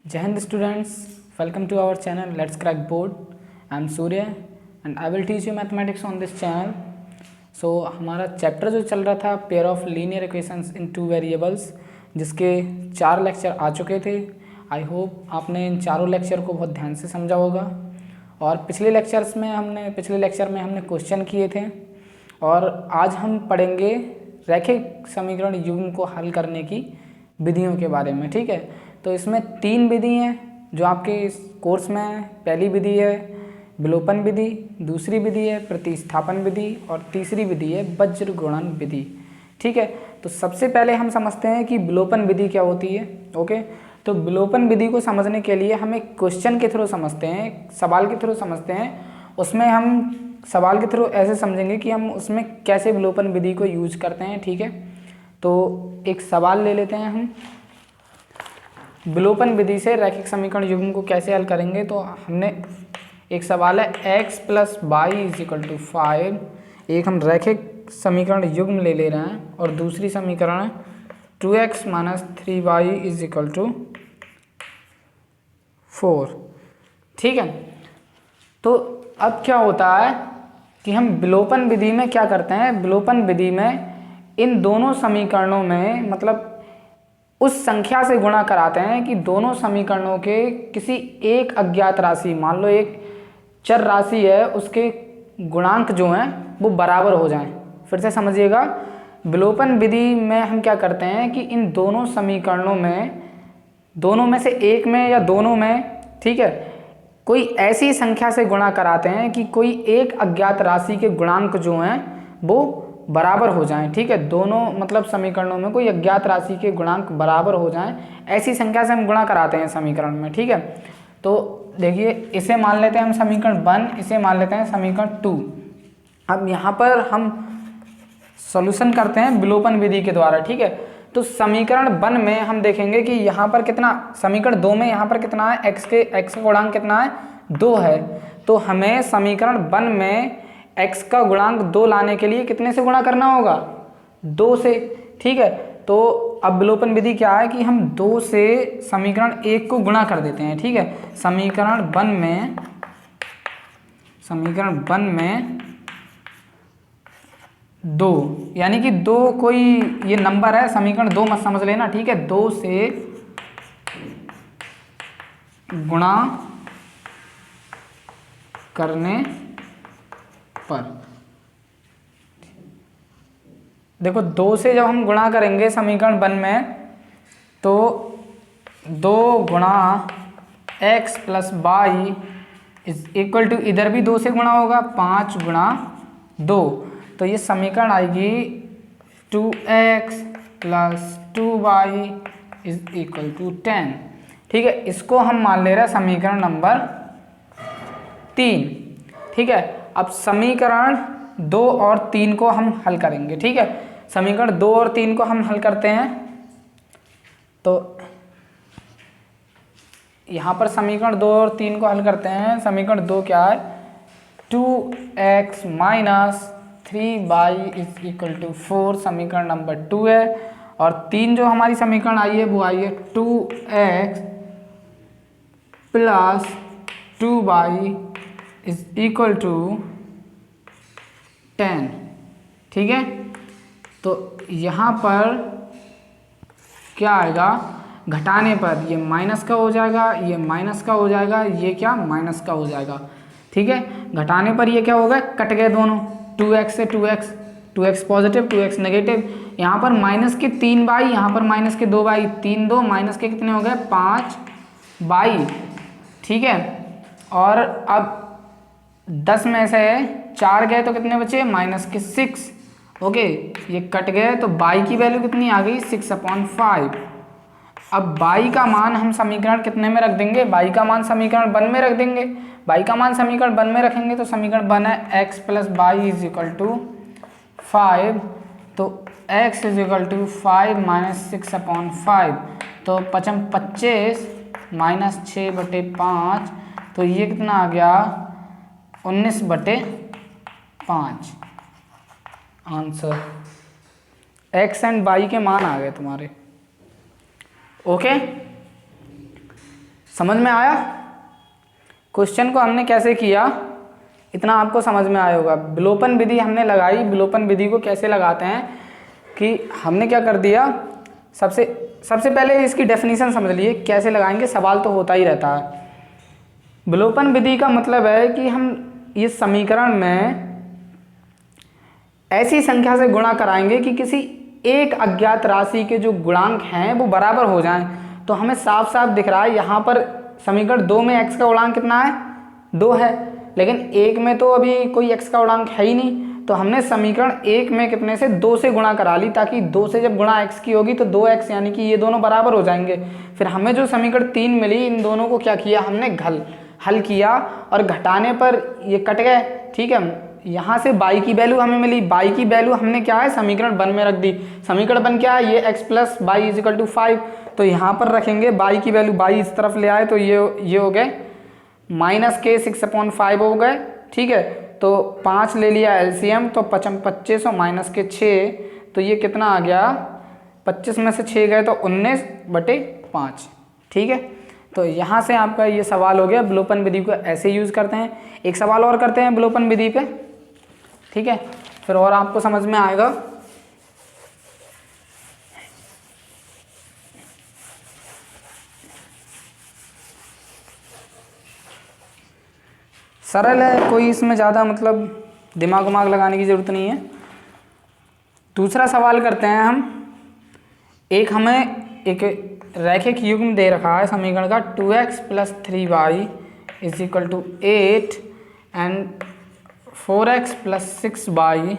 Jai Hind students, welcome to our channel Let's Crack Board. I am Surya and I will teach you mathematics on this channel. So हमारा chapter जो चल रहा था pair of linear equations in two variables, जिसके 4 lecture आ चुके थे। I hope आपने इन चारों लेक्चर को बहुत ध्यान से समझा होगा। और पिछले लेक्चर में हमने क्वेश्चन किए थे और आज हम पढ़ेंगे रैखिक समीकरण युग्म को हल करने की विधियों के बारे में। ठीक है, तो इसमें 3 विधि हैं जो आपके इस कोर्स में है। पहली विधि है विलोपन विधि, दूसरी विधि है प्रतिस्थापन विधि और तीसरी विधि है वज्र गुणन विधि। ठीक है, तो सबसे पहले हम समझते हैं कि विलोपन विधि क्या होती है। ओके, तो विलोपन विधि को समझने के लिए हम एक क्वेश्चन के थ्रू समझते हैं, सवाल के थ्रू समझते हैं। उसमें हम सवाल के थ्रू ऐसे समझेंगे कि हम उसमें कैसे विलोपन विधि को यूज करते हैं। ठीक है, तो एक सवाल ले लेते हैं हम। विलोपन विधि से रैखिक समीकरण युग्म को कैसे हल करेंगे। तो हमने एक सवाल है x plus y is equal to 5। एक हम रैखिक समीकरण युग्म ले रहे हैं और दूसरी समीकरण है 2x minus 3y is equal to 4। ठीक है, तो अब क्या होता है कि हम विलोपन विधि में क्या करते हैं। विलोपन विधि में इन दोनों समीकरणों में मतलब उस संख्या से गुणा कराते हैं कि दोनों समीकरणों के किसी एक अज्ञात राशि, मान लो एक चर राशि है, उसके गुणांक जो हैं वो बराबर हो जाएं। फिर से समझिएगा, विलोपन विधि में हम क्या करते हैं कि इन दोनों समीकरणों में, दोनों में से एक में या दोनों में, ठीक है, कोई ऐसी संख्या से गुणा कराते हैं कि कोई एक अज्ञात राशि के गुणांक जो हैं वो बराबर हो जाएं। ठीक है, दोनों मतलब समीकरणों में कोई अज्ञात राशि के गुणांक बराबर हो जाएं, ऐसी संख्या से हम गुणा कराते हैं समीकरण में। ठीक है, तो देखिए इसे मान लेते हैं हम समीकरण 1, इसे मान लेते हैं समीकरण 2। अब यहाँ पर हम सॉल्यूशन करते हैं विलोपन विधि के द्वारा। ठीक है, तो समीकरण 1 में हम देखेंगे कि यहाँ पर कितना, समीकरण 2 में यहाँ पर कितना है, x का गुणांक कितना है, 2 है। तो हमें समीकरण 1 में x का गुणांक 2 लाने के लिए कितने से गुणा करना होगा, 2 से। ठीक है, तो अब विलोपन विधि क्या है कि हम 2 से समीकरण 1 को गुणा कर देते हैं। ठीक है, समीकरण 1 में 2 यानी कि 2 कोई ये नंबर है, समीकरण 2 मत समझ लेना। ठीक है, 2 से गुणा करने पर, देखो 2 से जब हम गुणा करेंगे समीकरण 1 में, तो 2 गुणा x plus y is equal to, इधर भी 2 से गुणा होगा, 5 गुणा 2। तो ये समीकरण आएगी 2x plus 2y is equal to 10। ठीक है, इसको हम मान ले रहे हैं समीकरण नंबर 3। ठीक है, अब समीकरण 2 और 3 को हम हल करेंगे। ठीक है, समीकरण 2 और 3 को हम हल करते हैं। तो यहाँ पर समीकरण 2 और 3 को हल करते हैं। समीकरण 2 क्या है, 2x minus 3y is equal to 4 समीकरण नंबर 2 है। और 3 जो हमारी समीकरण आई है वो आई है 2x plus 2y is equal to 10। ठीक है, तो यहाँ पर क्या आएगा, घटाने पर ये माइनस का हो जाएगा, ये माइनस का हो जाएगा, ये क्या माइनस का हो जाएगा। ठीक है, घटाने पर ये क्या होगा, कट गए दोनों, 2x से 2x पॉजिटिव 2x नेगेटिव। यहाँ पर माइनस के 3y, यहाँ पर माइनस के 2y, 3 2 माइनस के कितने हो गए 5y। ठीक है, और अब 10 में से 4 गए तो कितने बचे, माइनस के 6। ओके, ये कट गए तो y की वैल्यू कितनी आ गई, 6/5। अब y का मान हम समीकरण कितने में रख देंगे, y का मान समीकरण 1 में रख देंगे। y का मान समीकरण 1 में रखेंगे तो समीकरण 1 है x plus y is equal to 5। तो x is equal to 5 minus 6/5, तो 25 माइनस 6/5, तो ये कितना आ गया 19/5 आंसर। x एंड y के मान आ गए तुम्हारे। ओके, समझ में आया? क्वेश्चन को हमने कैसे किया इतना आपको समझ में आया होगा। विलोपन विधि हमने लगाई। विलोपन विधि को कैसे लगाते हैं कि हमने क्या कर दिया, सबसे पहले इसकी डेफिनेशन समझ लिए, कैसे लगाएंगे, सवाल तो होता ही रहता है। विलोपन विधि का मतलब है कि हम इस समीकरण में ऐसी संख्या से गुणा कराएंगे कि किसी एक अज्ञात राशि के जो गुणांक हैं वो बराबर हो जाएं। तो हमें साफ साफ दिख रहा है यहाँ पर समीकरण 2 में x का गुणांक कितना है, 2 है, लेकिन 1 में तो अभी कोई x का गुणांक है ही नहीं। तो हमने समीकरण 1 में कितने से 2 से गुणा करा ली, ताकि 2 से जब गुणा x की होगी तो 2x, यानी कि ये दोनों बराबर हो जाएंगे। फिर हमें जो समीकरण 3 मिली, इन दोनों को क्या किया हमने, हल किया, और घटाने पर ये कट गए। ठीक है, यहाँ से y की वैल्यू हमें मिली, y की वैल्यू हमने क्या है समीकरण 1 में रख दी। समीकरण 1 क्या है, ये x plus y is equal to 5, तो यहाँ पर रखेंगे y की वैल्यू, y इस तरफ ले आए तो ये हो गए माइनस के 6/5 हो गए। ठीक है, तो 5 ले लिया एलसीएम, तो 25 और माइनस के 6, तो ये कितना आ गया, 25 में से 6 गए तो 19/5। ठीक है, तो यहाँ से आपका ये सवाल हो गया। विलोपन विधि को ऐसे यूज़ करते हैं। एक सवाल और करते हैं विलोपन विधि पे, ठीक है, फिर और आपको समझ में आएगा। सरल है, कोई इसमें ज़्यादा मतलब दिमाग लगाने की ज़रूरत नहीं है। दूसरा सवाल करते हैं हम। हमें एक रैखिक युग्म दे रखा है समीकरण का 2x + 3y is equal to 8 and 4x + 6y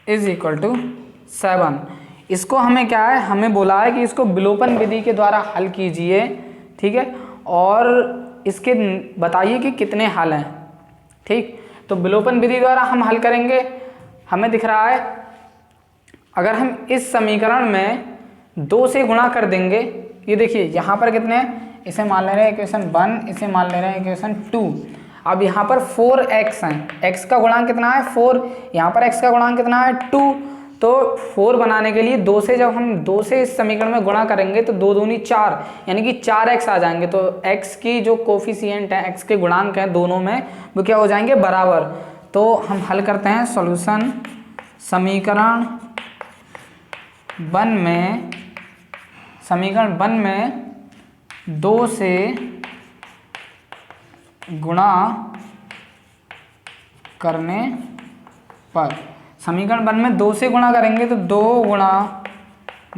is equal to 7। इसको हमें क्या है, हमें बोला है कि इसको विलोपन विधि के द्वारा हल कीजिए। ठीक है, और इसके बताइए कि कितने हल हैं। ठीक, तो विलोपन विधि द्वारा हम हल करेंगे। हमें दिख रहा है अगर हम इस समीकरण में 2 से गुणा कर देंगे, ये देखिए यहाँ पर कितने हैं, इसे मान ले रहे हैं इक्वेशन 1, इसे मान ले रहे हैं इक्वेशन 2। अब यहाँ पर 4x हैं, x का गुणांक कितना है 4, यहाँ पर x का गुणांक कितना है 2। तो 4 बनाने के लिए 2 से जब हम 2 से इस समीकरण में गुणा करेंगे तो 2 दूनी 4, यानी कि 4x आ जाएंगे। तो x की जो कोफिशिएंट है, x के गुणांक हैं दोनों में, वो क्या हो जाएंगे, बराबर। तो हम हल करते हैं सॉल्यूशन। समीकरण 1 में 2 से गुणा करने पर, समीकरण 1 में 2 से गुणा करेंगे तो 2 गुणा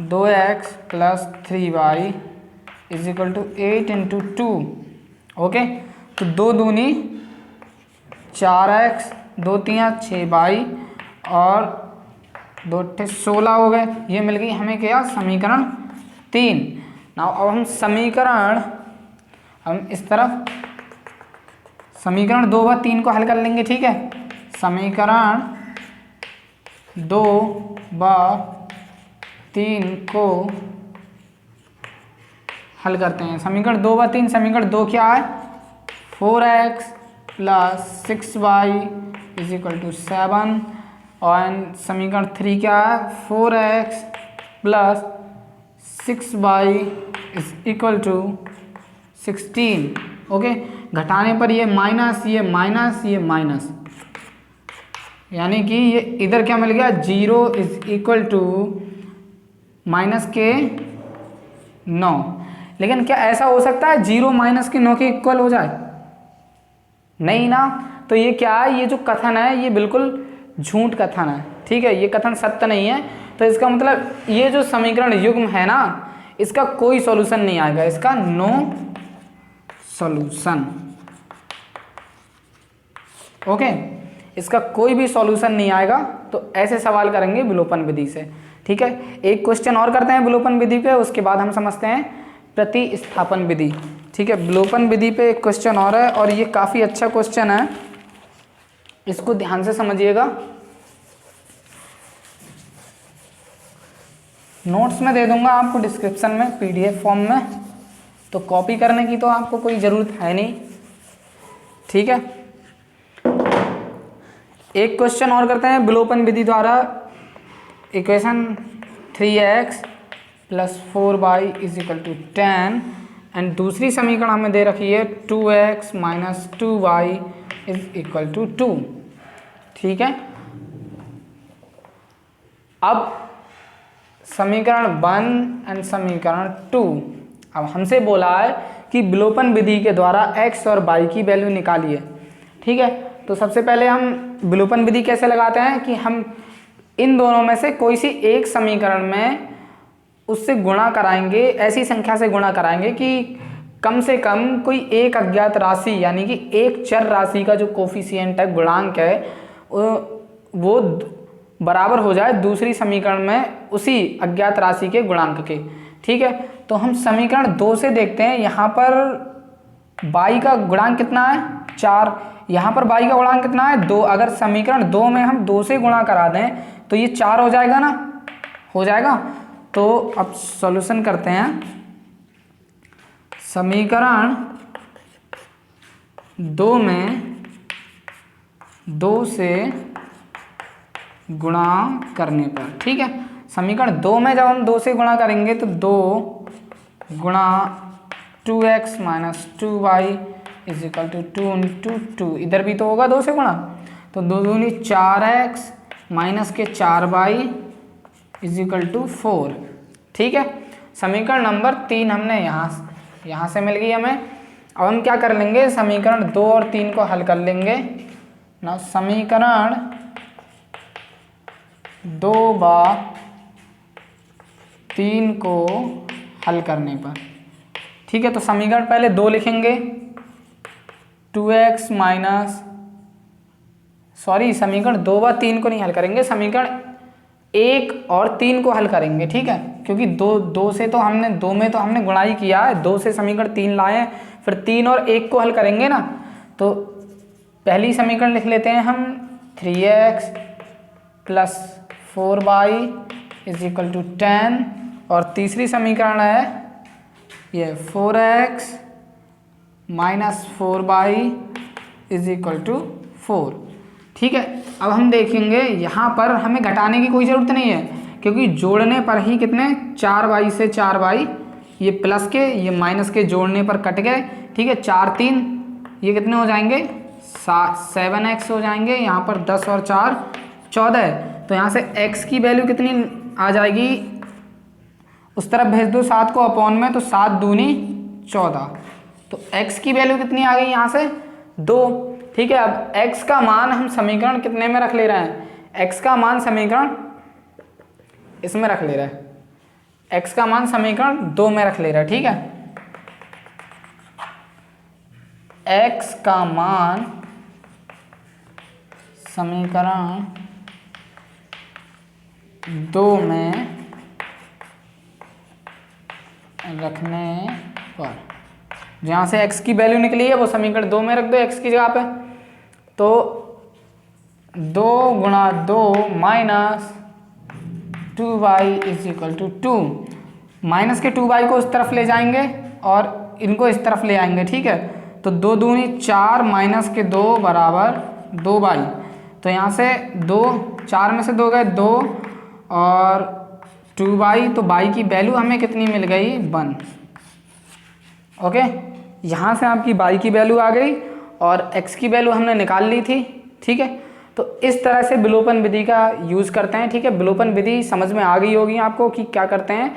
2x + 3y is equal to 8 × 2। Okay, तो 2 दूनी 4x, 2 तियाँ 6y और 2 अट्ठे 16 हो गए। ये मिल गई हमें क्या, समीकरण 3। ना अब हम इस तरफ समीकरण 2 व 3 को हल कर लेंगे। ठीक है, समीकरण 2 व 3 को हल करते हैं। समीकरण 2 व 3, समीकरण 2 क्या है, 4x + 6y is equal to 7, और समीकरण 3 क्या है, 4x + 6y is equal to 16। Okay, घटाने पर ये माइनस, ये माइनस, ये माइनस, यानी कि ये इधर क्या मिल गया, 0 इज इक्वल टू -9। लेकिन क्या ऐसा हो सकता है 0 -9 के इक्वल हो जाए, नहीं ना। तो ये क्या है, ये जो कथन है ये बिल्कुल झूठ कथन है। ठीक है, ये कथन सत्य नहीं है। तो इसका मतलब ये जो समीकरण युग्म है ना, इसका कोई सॉल्यूशन नहीं आएगा, इसका नो सॉल्यूशन। ओके, इसका कोई भी सॉल्यूशन नहीं आएगा। तो ऐसे सवाल करेंगे विलोपन विधि से। ठीक है, एक क्वेश्चन और करते हैं विलोपन विधि पे, उसके बाद हम समझते हैं प्रतिस्थापन विधि। ठीक है, विलोपन विधि पे एक क्वेश्चन और है, और ये काफ़ी अच्छा क्वेश्चन है, इसको ध्यान से समझिएगा। नोट्स में दे दूंगा आपको डिस्क्रिप्शन में PDF फॉर्म में, तो कॉपी करने की तो आपको कोई ज़रूरत है नहीं। ठीक है, एक क्वेश्चन और करते हैं विलोपन विधि द्वारा। Equation 3x + 4y is equal to 10 and दूसरी समीकरण हमें दे रखी है 2x minus 2y is equal to 2। ठीक है, अब समीकरण 1 एंड समीकरण 2, अब हमसे बोला है कि विलोपन विधि के द्वारा x और y की वैल्यू निकालिए। ठीक है, तो सबसे पहले हम विलोपन विधि कैसे लगाते हैं कि हम इन दोनों में से कोई सी एक समीकरण में उससे गुणा कराएंगे, ऐसी संख्या से गुणा कराएंगे कि कम से कम कोई एक अज्ञात राशि यानी कि एक चर राशि का जो कोफिशिएंट है, गुणांक है, वो बराबर हो जाए दूसरी समीकरण में उसी अज्ञात राशि के गुणांक के। ठीक है, तो हम समीकरण 2 से देखते हैं। यहाँ पर y का गुणांक कितना है 4, यहाँ पर y का गुणांक कितना है 2। अगर समीकरण 2 में हम 2 से गुणा करा दें तो ये 4 हो जाएगा ना, हो जाएगा। तो अब सॉल्यूशन करते हैं। समीकरण 2 में 2 से गुणा करने पर, ठीक है, समीकरण 2 में जब हम 2 से गुणा करेंगे तो 2 गुणा 2x minus 2y is equal to 2 into 2, इधर भी तो होगा 2 से गुणा, तो 2 दूनी 4x माइनस के 4y इज इक्वल टू 4। ठीक है, समीकरण नंबर 3 हमने यहाँ से मिल गई हमें। अब हम क्या कर लेंगे, समीकरण 2 और 3 को हल कर लेंगे ना। समीकरण 2 व 3 को हल करने पर, ठीक है, तो समीकरण पहले 2 लिखेंगे, 2x माइनस, सॉरी समीकरण 2 व 3 को नहीं हल करेंगे, समीकरण 1 और 3 को हल करेंगे। ठीक है, क्योंकि 2 से तो हमने 2 में तो हमने गुणाई किया है, 2 से समीकरण 3 लाए हैं, फिर 3 और 1 को हल करेंगे ना। तो पहली समीकरण लिख लेते हैं हम 3x plus 4y is equal to 10, और तीसरी समीकरण है ये 4x minus 4y is equal to 4। ठीक है, अब हम देखेंगे यहाँ पर हमें घटाने की कोई ज़रूरत नहीं है, क्योंकि जोड़ने पर ही कितने 4y से 4y, ये प्लस के ये माइनस के जोड़ने पर कट गए। ठीक है, 4 3 ये कितने हो जाएंगे 7x हो जाएंगे, यहाँ पर 10 और 4 14, तो यहाँ से x की वैल्यू कितनी आ जाएगी, उस तरफ भेज दो 7 को अपॉन में, तो 7 दूनी 14, तो x की वैल्यू कितनी आ गई यहाँ से 2। ठीक है, अब x का मान हम समीकरण कितने में रख ले रहे हैं, x का मान समीकरण इसमें रख ले रहे हैं, x का मान समीकरण 2 में रख ले रहे हैं। ठीक है, x का मान समीकरण 2 में रखने पर, जहाँ से x की वैल्यू निकली है वो समीकरण 2 में रख दो x की जगह पे, तो 2 गुणा 2 minus 2y is equal to 2, minus के 2y को उस तरफ ले जाएंगे और इनको इस तरफ ले आएंगे। ठीक है, तो 2 दूनी 4 माइनस के 2 बराबर 2y, तो यहाँ से 2 4 में से 2 गए 2 और 2y, तो y की वैल्यू हमें कितनी मिल गई 1। ओके, यहाँ से आपकी y की वैल्यू आ गई और x की वैल्यू हमने निकाल ली थी। ठीक है, तो इस तरह से विलोपन विधि का यूज़ करते हैं। ठीक है, विलोपन विधि समझ में आ गई होगी आपको कि क्या करते हैं,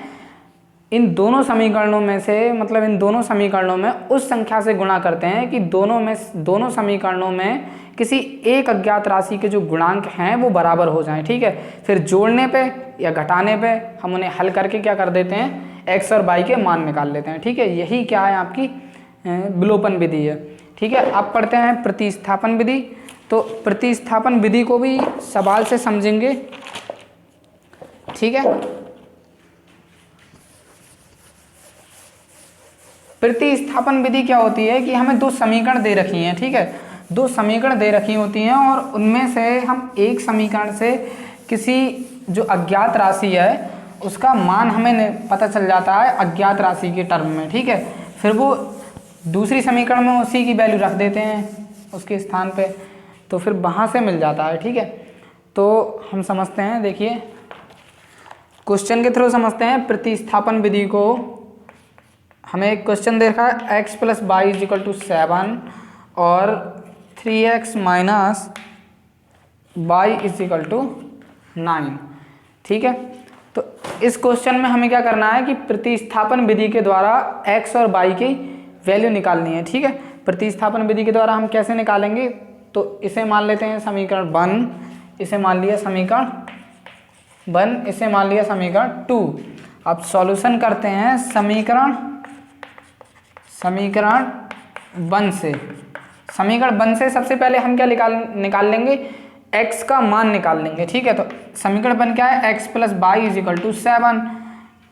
इन दोनों समीकरणों में से, मतलब इन दोनों समीकरणों में उस संख्या से गुणा करते हैं कि दोनों समीकरणों में किसी एक अज्ञात राशि के जो गुणांक हैं वो बराबर हो जाएं। ठीक है, फिर जोड़ने पे या घटाने पे हम उन्हें हल करके क्या कर देते हैं, x और y के मान निकाल लेते हैं। ठीक है, यही क्या है आपकी विलोपन विधि है। ठीक है, अब पढ़ते हैं प्रतिस्थापन विधि। तो प्रतिस्थापन विधि को भी सवाल से समझेंगे। ठीक है, प्रतिस्थापन विधि क्या होती है कि हमें 2 समीकरण दे रखी हैं। ठीक है, 2 समीकरण दे रखी होती हैं और उनमें से हम एक समीकरण से किसी जो अज्ञात राशि है उसका मान हमें पता चल जाता है अज्ञात राशि के टर्म में। ठीक है, फिर वो दूसरी समीकरण में उसी की वैल्यू रख देते हैं उसके स्थान पे, तो फिर वहाँ से मिल जाता है। ठीक है, तो हम समझते हैं, देखिए क्वेश्चन के थ्रू समझते हैं प्रतिस्थापन विधि को हमें एक क्वेश्चन दे रखा है x plus y is equal to 7 और 3x minus y is equal to 9। ठीक है, तो इस क्वेश्चन में हमें क्या करना है कि प्रतिस्थापन विधि के द्वारा x और y की वैल्यू निकालनी है। ठीक है, प्रतिस्थापन विधि के द्वारा हम कैसे निकालेंगे, तो इसे मान लेते हैं समीकरण 1, इसे मान लिया समीकरण 1, इसे मान लिया समीकरण 2। अब सॉल्यूशन करते हैं समीकरण 1 से। समीकरण 1 से सबसे पहले हम क्या निकाल लेंगे, x का मान निकाल लेंगे। ठीक है, तो समीकरण 1 क्या है, x plus y is equal to 7।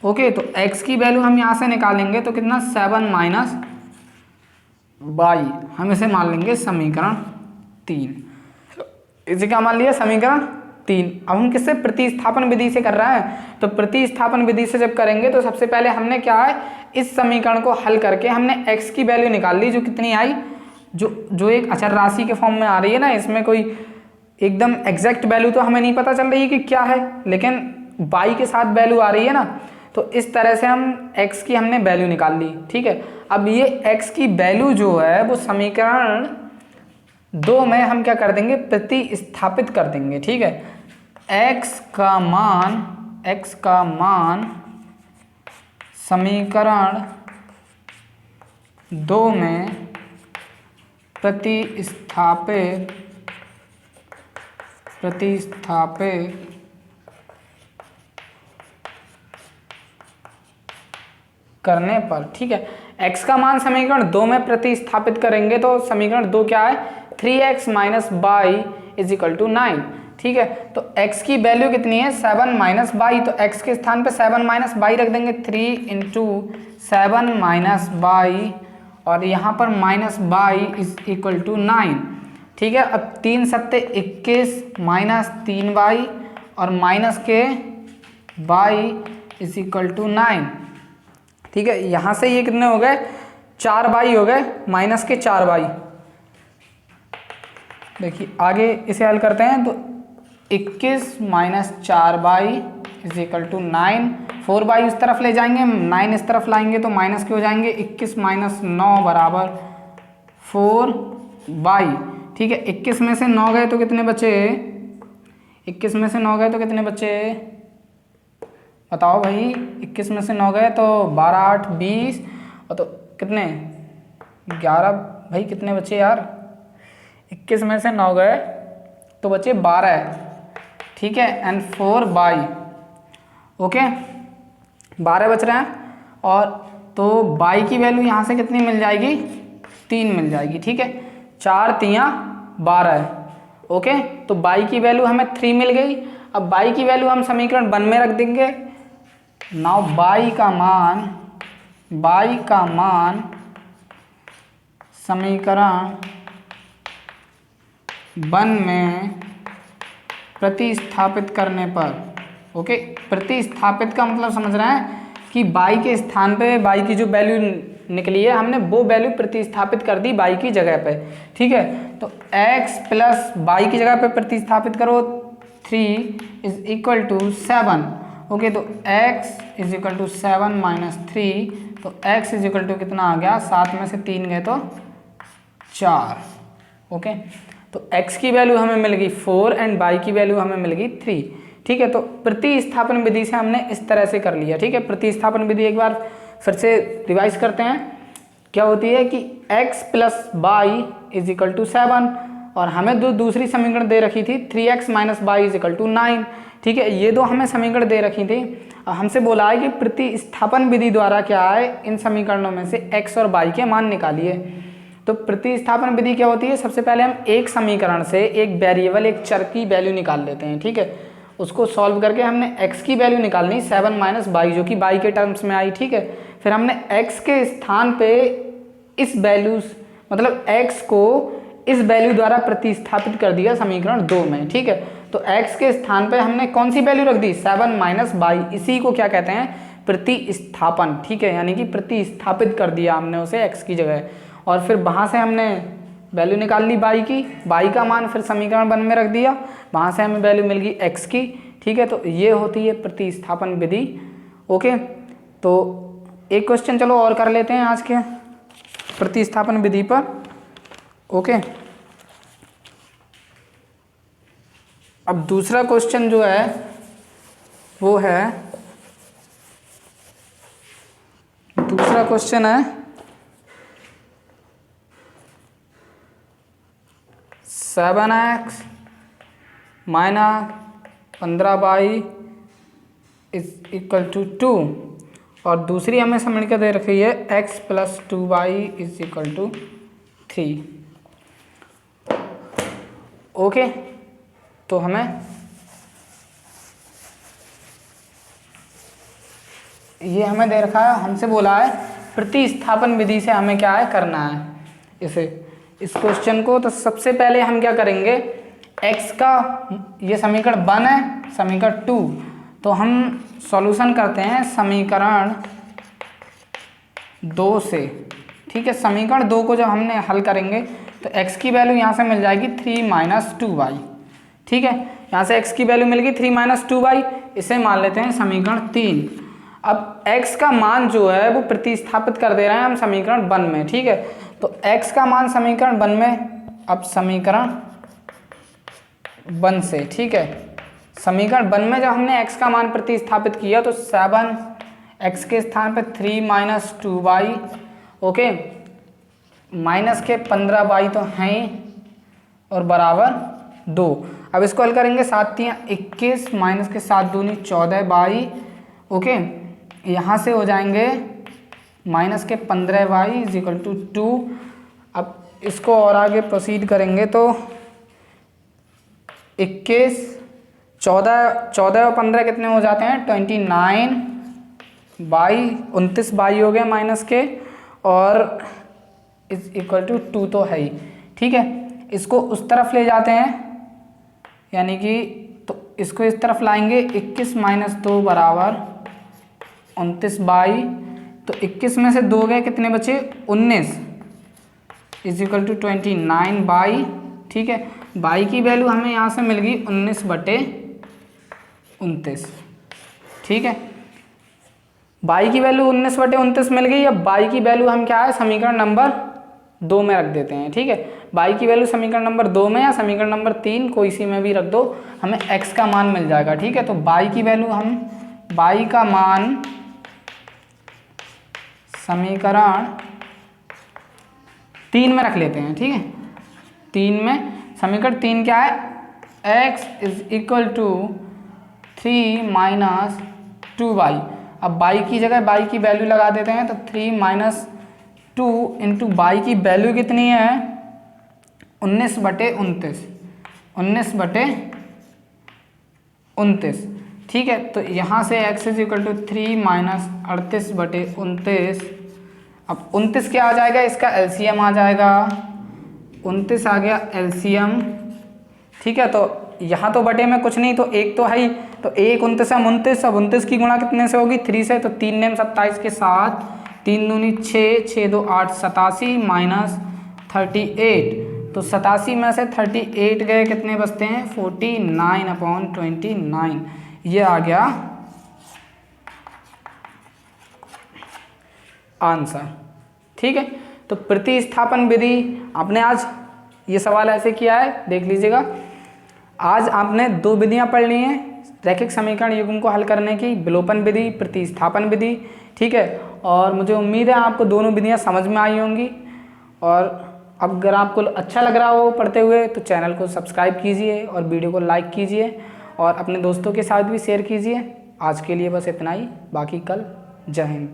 Okay, तो x की वैल्यू हम यहाँ से निकालेंगे तो कितना 7 माइनस बाई, हम इसे मान लेंगे समीकरण 3। इसे क्या मान लिया समीकरण 3। अब हम किससे, प्रतिस्थापन विधि से कर रहे हैं, तो प्रतिस्थापन विधि से जब करेंगे तो सबसे पहले हमने क्या है, इस समीकरण को हल करके हमने x की वैल्यू निकाल ली जो कितनी आई, जो एक अचर राशि के फॉर्म में आ रही है ना, इसमें कोई एकदम एग्जैक्ट वैल्यू तो हमें नहीं पता चल रही कि क्या है, लेकिन y के साथ वैल्यू आ रही है ना, तो इस तरह से हम x की हमने वैल्यू निकाल ली। ठीक है, अब ये x की वैल्यू जो है वो समीकरण 2 में हम क्या कर देंगे, प्रतिस्थापित कर देंगे। ठीक है, x का मान समीकरण 2 में प्रतिस्थापित करने पर, ठीक है, x का मान समीकरण 2 में प्रतिस्थापित करेंगे तो समीकरण 2 क्या है, 3x minus y is equal to 9। ठीक है, तो x की वैल्यू कितनी है, 7 माइनस बाई, तो x के स्थान पे 7 माइनस बाई रख देंगे, 3 इंटू 7 माइनस बाई, और यहाँ पर minus y is equal to 9। ठीक है, अब 3 सत्ते 21 माइनस 3 बाई और माइनस के बाई इज इक्वल टू 9। ठीक है, यहाँ से ये कितने हो गए, 4 बाई हो गए, माइनस के 4 बाई। देखिए आगे इसे हल करते हैं तो 21 minus 4 y is equal to 9, 4 बाई उस तरफ ले जाएंगे, 9 इस तरफ लाएंगे तो माइनस के हो जाएंगे, 21 माइनस 9 बराबर 4 बाई। ठीक है, 21 में से 9 गए तो कितने बचे, 21 में से 9 गए तो कितने बचे, बताओ भाई, 21 में से 9 गए तो 12 8 20, और तो कितने 11, भाई कितने बचे यार, 21 में से 9 गए तो बचे 12। ठीक है, एंड 4 बाई, ओके 12 बच रहे हैं, और तो बाई की वैल्यू यहाँ से कितनी मिल जाएगी, 3 मिल जाएगी। ठीक है, 4 तियाँ 12, ओके, तो बाई की वैल्यू हमें 3 मिल गई। अब बाई की वैल्यू हम समीकरण 1 में रख देंगे। नाउ बाई का मान समीकरण 1 में प्रतिस्थापित करने पर, ओके, प्रतिस्थापित का मतलब समझ रहे हैं कि बाई के स्थान पे बाई की जो वैल्यू निकली है हमने वो वैल्यू प्रतिस्थापित कर दी बाई की जगह पे। ठीक है, तो x प्लस बाई की जगह पे प्रतिस्थापित करो, 3 इज इक्वल टू 7। ओके, तो x is equal to 7 minus 3, तो x इज इक्वल टू कितना आ गया, 7 में से 3 गए तो 4। ओके, तो x की वैल्यू हमें मिल गई 4 एंड y की वैल्यू हमें मिल गई 3। ठीक है, तो प्रतिस्थापन विधि से हमने इस तरह से कर लिया। ठीक है, प्रतिस्थापन विधि एक बार फिर से रिवाइज करते हैं, क्या होती है कि x plus y is equal to 7, और हमें दूसरी समीकरण दे रखी थी 3x minus y is equal to 9। ठीक है, ये दो हमें समीकरण दे रखी थी, हमसे बोला है कि प्रतिस्थापन विधि द्वारा क्या है, इन समीकरणों में से x और y के मान निकालिए। तो प्रतिस्थापन विधि क्या होती है, सबसे पहले हम एक समीकरण से एक वेरिएबल, एक चर की वैल्यू निकाल लेते हैं। ठीक है, उसको सॉल्व करके हमने x की वैल्यू निकालनी 7 माइनस बाई, जो कि y के टर्म्स में आई। ठीक है, फिर हमने x के स्थान पे इस वैल्यू, मतलब x को इस वैल्यू द्वारा प्रतिस्थापित कर दिया समीकरण 2 में। ठीक है, तो x के स्थान पे हमने कौन सी वैल्यू रख दी, 7 माइनस बाई, इसी को क्या कहते हैं, प्रतिस्थापन। ठीक है, यानी कि प्रतिस्थापित कर दिया हमने उसे x की जगह, और फिर वहाँ से हमने वैल्यू निकाल ली बाई का मान, फिर समीकरण 1 में रख दिया, वहाँ से हमें वैल्यू मिल गई x की। ठीक है, तो ये होती है प्रतिस्थापन विधि। ओके, तो एक क्वेश्चन चलो और कर लेते हैं आज के प्रतिस्थापन विधि पर। ओके, अब दूसरा क्वेश्चन जो है वो है, दूसरा क्वेश्चन है 7x minus 15y is equal to 2, और दूसरी हमें समीकरण दे रखी है x plus 2y is equal to 3। Okay, तो हमें ये हमें दे रखा है, हमसे बोला है प्रतिस्थापन विधि से हमें क्या है करना है इस क्वेश्चन को। तो सबसे पहले हम क्या करेंगे, x का ये समीकरण 1 है, समीकरण 2, तो हम सॉल्यूशन करते हैं समीकरण 2 से। ठीक है, समीकरण 2 को जब हमने हल करेंगे तो x की वैल्यू यहाँ से मिल जाएगी 3 माइनस 2y। ठीक है, यहाँ से x की वैल्यू मिल गई 3 माइनस 2y, इसे मान लेते हैं समीकरण 3। अब x का मान जो है वो प्रतिस्थापित कर दे रहे हैं हम समीकरण 1 में। ठीक है, तो x का मान समीकरण 1 में, अब समीकरण 1 से, ठीक है, समीकरण 1 में जब हमने x का मान प्रतिस्थापित किया तो 7x के स्थान पर 3 माइनस 2y, ओके, माइनस के 15y तो हैं ही, और बराबर 2। अब इसको हल करेंगे, 7 3 21 माइनस के 7 दूनी 14y, ओके, यहाँ से हो जाएंगे माइनस के 15y इज इक्वल टू 2। अब इसको और आगे प्रोसीड करेंगे तो 21 14 और 15 कितने हो जाते हैं 29 बाई 29 बाई हो गया माइनस के, और इज इक्वल टू 2 तो है ही। ठीक है, इसको उस तरफ ले जाते हैं, यानी कि तो इसको इस तरफ लाएंगे, 21 माइनस 2 बराबर 29 बाई, तो 21 में से 2 गए, कितने बचे 19 इज इक्वल टू 29 बाई। ठीक है, बाई की वैल्यू हमें यहाँ से मिल गई 19/29। ठीक है, बाई की वैल्यू 19/29 मिल गई। अब बाई की वैल्यू हम क्या है समीकरण नंबर 2 में रख देते हैं। ठीक है, बाई की वैल्यू समीकरण नंबर 2 में या समीकरण नंबर 3 कोई सी में भी रख दो, हमें x का मान मिल जाएगा। ठीक है, तो बाई की वैल्यू हम बाई का मान समीकरण 3 में रख लेते हैं। ठीक है, 3 में, समीकरण 3 क्या है, x is equal to 3 minus 2y। अब बाई की जगह बाई की वैल्यू लगा देते हैं, तो 3 माइनस 2 इंटू बाई की वैल्यू कितनी है 19/29, 19/29। ठीक है, तो यहाँ से x is equal to 3 minus 38/29। अब 29 क्या आ जाएगा, इसका एलसीएम आ जाएगा, 29 आ गया एलसीएम। ठीक है, तो यहाँ तो बटे में कुछ नहीं, तो एक तो है ही, तो 1 29 हम 29, अब 29 की गुणा कितने से होगी 3 से, तो 3 नेम 27 के साथ, 3 दूनी 6, 6 2 8, 87 माइनस 38, तो 87 में से 38 गए, कितने बचते हैं 49/29। ये आ गया आंसर। ठीक है, तो प्रतिस्थापन विधि आपने आज ये सवाल ऐसे किया है, देख लीजिएगा। आज आपने 2 विधियां पढ़ ली हैं रैखिक समीकरण युग्म को हल करने की, विलोपन विधि, प्रतिस्थापन विधि। ठीक है, और मुझे उम्मीद है आपको दोनों विधियां समझ में आई होंगी। और अगर आपको अच्छा लग रहा हो पढ़ते हुए तो चैनल को सब्सक्राइब कीजिए और वीडियो को लाइक कीजिए और अपने दोस्तों के साथ भी शेयर कीजिए। आज के लिए बस इतना ही, बाकी कल। जय हिंद।